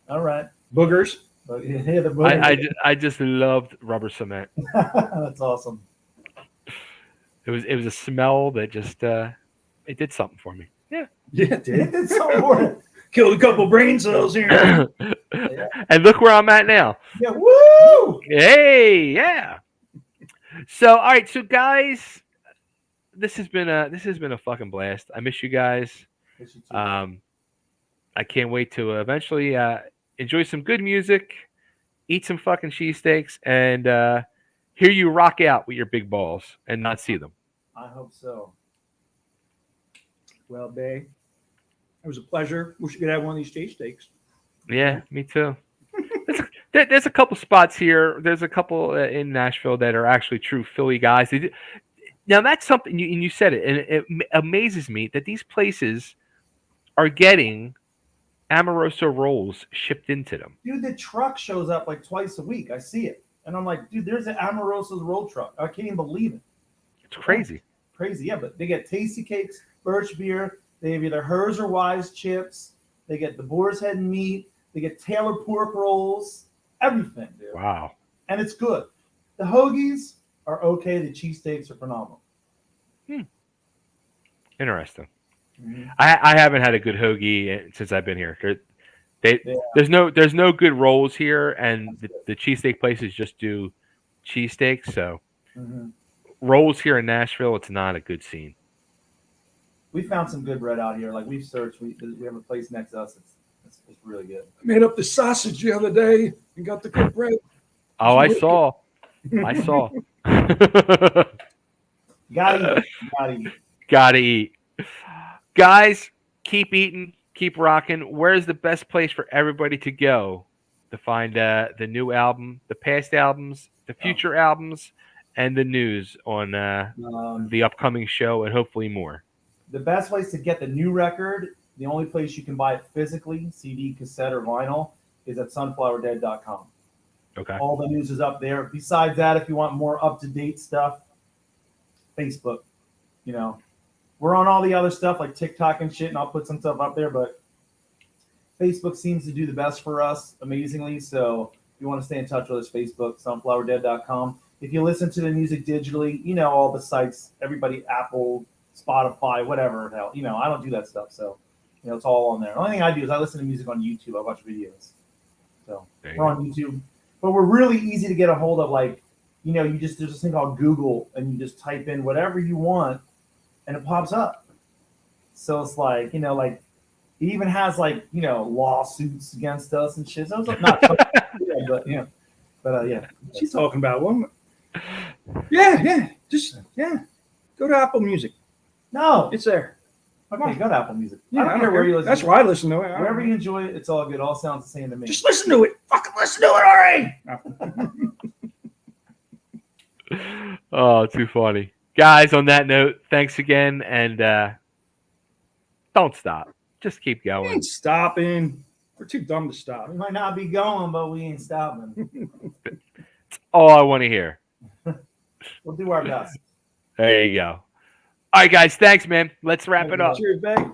All right, boogers. Yeah, the boogers. I just loved rubber cement. That's awesome. It was a smell that just it did something for me. Yeah, it did something for it. Killed a couple brain cells here. Yeah. And look where I'm at now. Yeah, woo! Hey, yeah. So, all right, so guys, this has been a fucking blast. I miss you guys. Miss you too. I can't wait to eventually enjoy some good music, eat some fucking cheesesteaks, and hear you rock out with your big balls and not see them. I hope so. Well, babe, it was a pleasure. Wish you could have one of these cheesesteaks. Yeah, me too. There's a couple spots here. There's a couple in Nashville that are actually true Philly guys. Now, that's something, you said it, and it amazes me that these places are getting Amoroso rolls shipped into them. Dude, the truck shows up like twice a week. I see it. And I'm like, dude, there's an Amoroso's roll truck. I can't even believe it. It's crazy. Crazy, yeah. But they get Tasty Cakes, Birch Beer. They have either Hers or Wise chips. They get the Boar's Head meat. They get Taylor pork rolls. Everything, dude. Wow. And it's good. The hoagies are okay. The cheesesteaks are phenomenal. Interesting. Mhm. I haven't had a good hoagie since I've been here. Yeah. There's no good rolls here, and the cheesesteak places just do cheesesteaks. So Mhm. rolls here in Nashville, it's not a good scene. We found some good bread out here. Like we've searched, we have a place next to us. It's really good. I made up the sausage the other day and got the good bread. Oh, I It's saw. I wicked. saw. Gotta eat. Gotta eat. Gotta eat. Guys, keep eating, keep rocking. Where's the best place for everybody to go to find the new album, the past albums, the future albums, and the news on the upcoming show and hopefully more? The best place to get the new record, the only place you can buy it physically, CD, cassette, or vinyl, is at sunflowerdead.com. Okay. All the news is up there. Besides that, if you want more up-to-date stuff, Facebook. You know, we're on all the other stuff like TikTok and shit, and I'll put some stuff up there, but Facebook seems to do the best for us, amazingly. So if you want to stay in touch with us, Facebook, sunflowerdead.com. If you listen to the music digitally, you know all the sites, everybody, Apple, Spotify, whatever the hell. You know, I don't do that stuff, so you know it's all on there. The only thing I do is I listen to music on YouTube. I watch videos. So we're on YouTube. But we're really easy to get a hold of. Like, you know, there's this thing called Google, and you just type in whatever you want, and it pops up. So it's like, you know, like it even has like, you know, lawsuits against us and shit. So it's not fun, yeah, but yeah, yeah. What's she talking about? Well, yeah, just go to Apple Music. No, It's there. okay, go to Apple Music. Yeah, I don't care where you listen. That's where I listen to it. Wherever you enjoy it, it's all good. All sounds the same to me. Just listen to it. Fucking listen to it already. Oh, too funny. Guys, on that note, thanks again, and don't stop. Just keep We going. ain't stopping. We're too dumb to stop. We might not be going, but we ain't stopping. That's all I want to hear. We'll do our best. There you go. All right, guys. Thanks, man. Let's wrap it up. Cheers, babe.